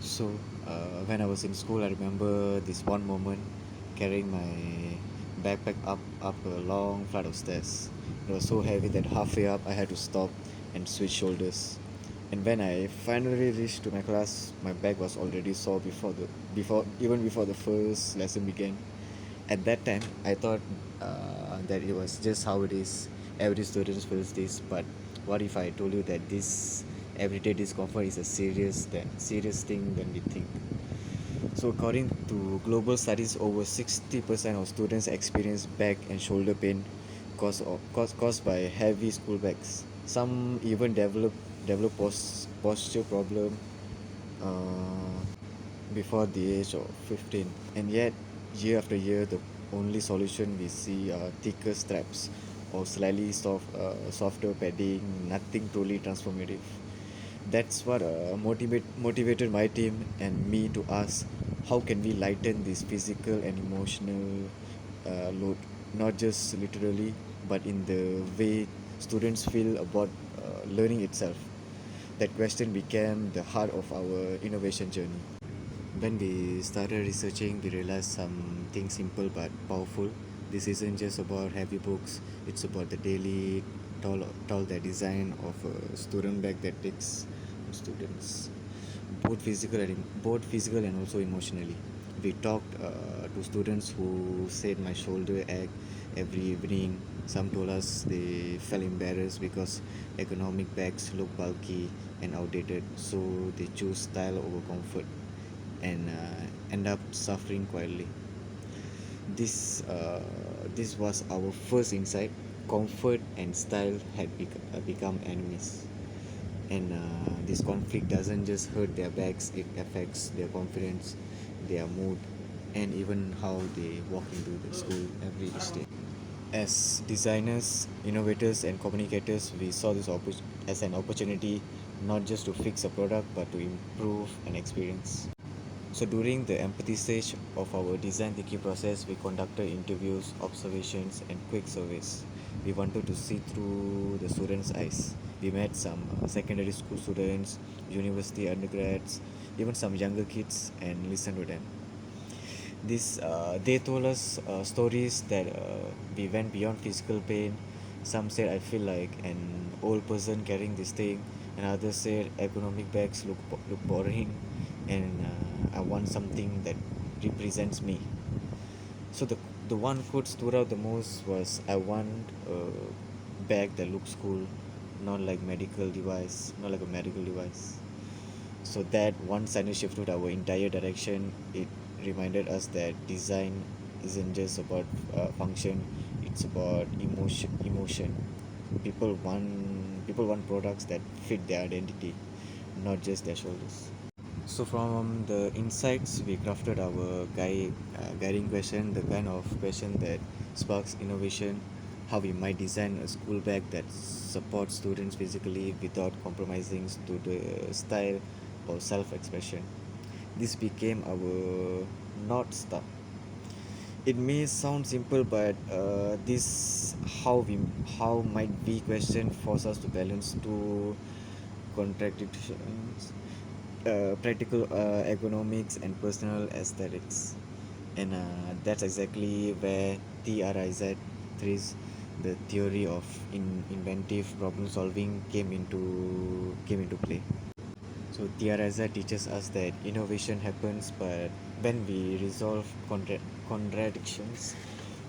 So, when I was in school, I remember this one moment carrying my backpack up a long flight of stairs. It was so heavy that halfway up I had to stop and switch shoulders. And when I finally reached to my class, my back was already sore before the first lesson began. At that time, I thought that it was just how it is. Every student feels this, but what if I told you that this everyday discomfort is a serious thing than we think? So, according to global studies, over 60% of students experience back and shoulder pain caused by heavy school bags. Some even develop posture problem uh, before the age of 15, and yet year after year the only solution we see are thicker straps or slightly softer padding, nothing truly transformative. That's what motivated my team and me to ask, how can we lighten this physical and emotional load, not just literally but in the way students feel about learning itself. That question became the heart of our innovation journey. When we started researching, we realized something simple but powerful. This isn't just about heavy books, it's about the daily tall the design of a student bag that takes students both physical and also emotionally. We talked to students who said my shoulder ache every evening. Some told us they felt embarrassed because ergonomic bags look bulky and outdated, so they choose style over comfort and end up suffering quietly. This was our first insight. Comfort and style had become enemies, and this conflict doesn't just hurt their backs; it affects their confidence, their mood, and even how they walk into the school every day. As designers, innovators, and communicators, we saw this as an opportunity not just to fix a product but to improve an experience. So during the empathy stage of our design thinking process, we conducted interviews, observations, and quick surveys. We wanted to see through the students' eyes. We met some secondary school students, university undergrads, even some younger kids, and listened to them. They told us stories that we went beyond physical pain. Some said, "I feel like an old person carrying this thing," and others said, "Economic bags look boring, and I want something that represents me." So the one quote stood out the most was, "I want a bag that looks cool, not like a medical device." So that one sentence shifted our entire direction. It reminded us that design isn't just about function; it's about emotion. People want products that fit their identity, not just their shoulders. So from the insights, we crafted our guiding question, the kind of question that sparks innovation, how we might design a school bag that supports students physically without compromising to the style or self-expression. This became our North Star. It may sound simple, but this how might we question force us to balance two contradictions, practical ergonomics and personal aesthetics, and that's exactly where TRIZ threes, the theory of inventive problem solving, came into play. So TRIZ teaches us that innovation happens, but when we resolve contradictions,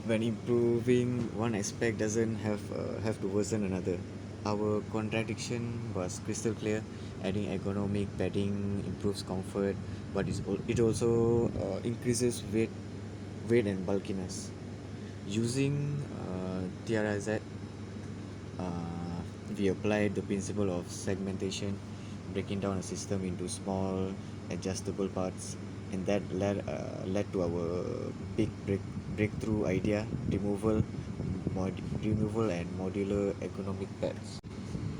when improving one aspect doesn't have to worsen another. Our contradiction was crystal clear. Adding ergonomic padding improves comfort, but it also increases weight and bulkiness. Using TRIZ, we applied the principle of segmentation, breaking down a system into small, adjustable parts, and that led to our breakthrough idea: removal and modular economic pads.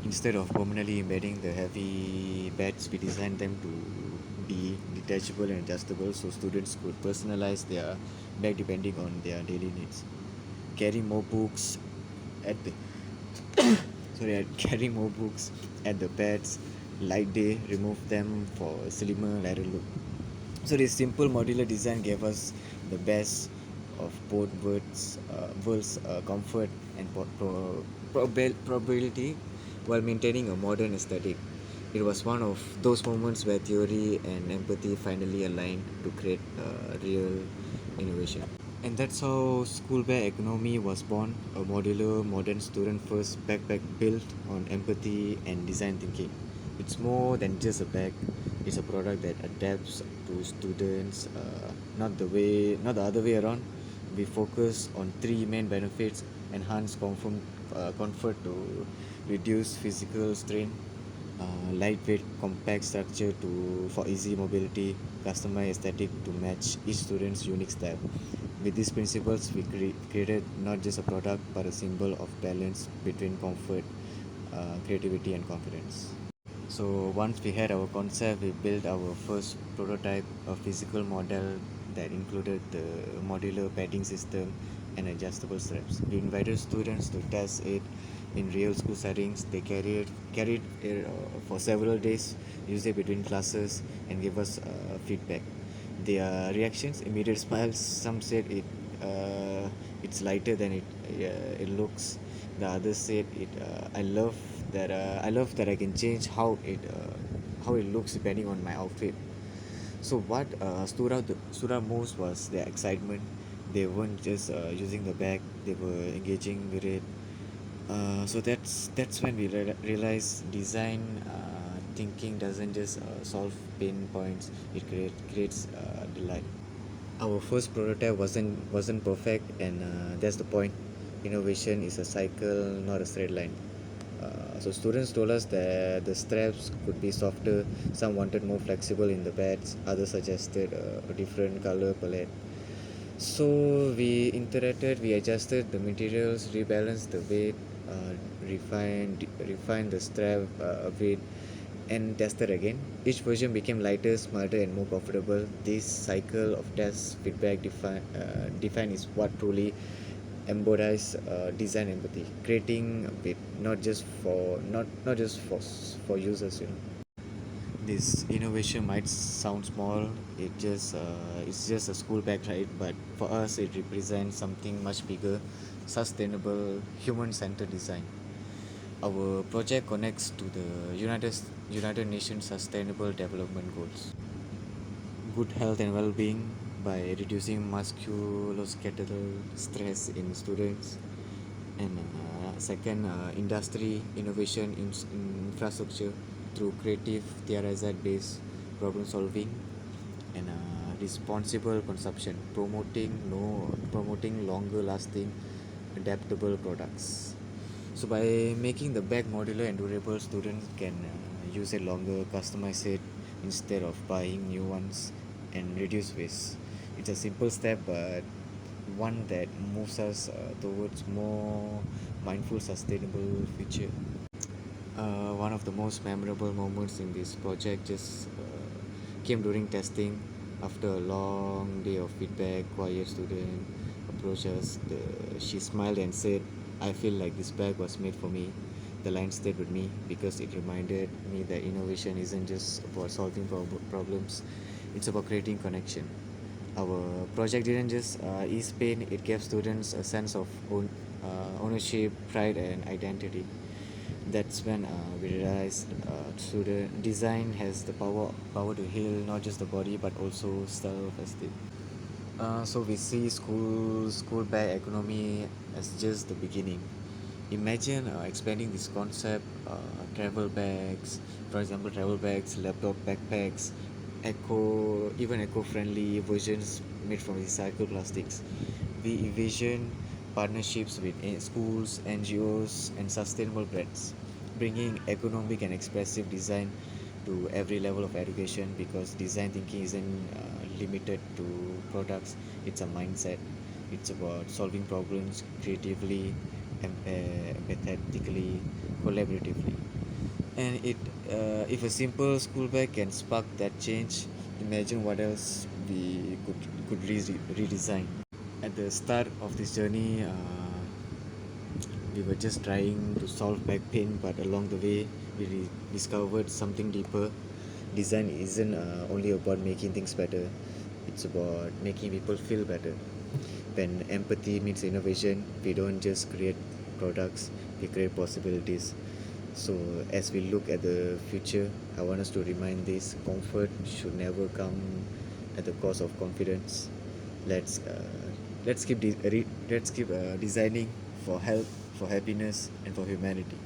Instead of permanently embedding the heavy beds, we designed them to be detachable and adjustable so students could personalize their bag depending on their daily needs. Carrying more books at the carrying more books at the beds, light day, remove them for a slimmer, lighter look. So this simple modular design gave us the best of both worlds, comfort and probability, while maintaining a modern aesthetic. It was one of those moments where theory and empathy finally aligned to create real innovation. And that's how School Bag Economy was born, a modular, modern student first backpack built on empathy and design thinking. It's more than just a bag, it's a product that adapts to students, not the other way around. We focus on three main benefits: enhance comfort to reduce physical strain, lightweight, compact structure to for easy mobility, customized aesthetic to match each student's unique style. With these principles, we created not just a product but a symbol of balance between comfort, creativity, and confidence. So once we had our concept, we built our first prototype, a physical model that included the modular padding system and adjustable straps. We invited students to test it in real school settings. They carried it for several days, used it between classes, and gave us feedback. Their reactions, immediate smiles. Some said it's lighter than it looks. The others said it. I love that I can change how it looks depending on my outfit. So what stood out most was their excitement. They weren't just using the bag; they were engaging with it. So that's when we realized design thinking doesn't just solve pain points; it creates delight. Our first prototype wasn't perfect, and that's the point. Innovation is a cycle, not a straight line. So students told us that the straps could be softer. Some wanted more flexible in the pads. Others suggested a different color palette. So we iterated, we adjusted the materials, rebalanced the weight, refined the strap weight, and tested again. Each version became lighter, smarter, and more comfortable. This cycle of test, feedback, define is what truly embodies design empathy, creating it not just for users. This innovation might sound small. It's just a school bag, right? But for us, it represents something much bigger: sustainable, human-centered design. Our project connects to the United Nations Sustainable Development Goals. Good health and well-being by reducing musculoskeletal stress in students, and second, industry innovation in infrastructure through creative theorized based problem solving, and responsible consumption, promoting longer lasting adaptable products. So by making the bag modular and durable, students can use it longer, customize it instead of buying new ones, and reduce waste. It's a simple step, but one that moves us towards more mindful, sustainable future. One of the most memorable moments in this project just came during testing. After a long day of feedback, quiet student approached us. She smiled and said, "I feel like this bag was made for me." The line stayed with me because it reminded me that innovation isn't just about solving problems; it's about creating connection. Our project didn't just ease pain; it gave students a sense of ownership, pride, and identity. That's when we realized student design has the power to heal not just the body but also self-esteem. So we see school bag economy as just the beginning. Imagine expanding this concept, travel bags, for example, travel bags, laptop backpacks, eco-friendly versions made from recycled plastics. We envision partnerships with schools, NGOs, and sustainable brands, bringing economic and expressive design to every level of education, because design thinking isn't limited to products, it's a mindset. It's about solving problems creatively, empathetically, collaboratively. And if a simple school bag can spark that change, imagine what else we redesign. At the start of this journey, we were just trying to solve back pain, but along the way, we discovered something deeper. Design isn't only about making things better, it's about making people feel better. When empathy meets innovation, we don't just create products, we create possibilities. So, as we look at the future, I want us to remind this: comfort should never come at the cost of confidence. Let's let's keep designing for health, for happiness, and for humanity.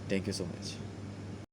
Thank you so much.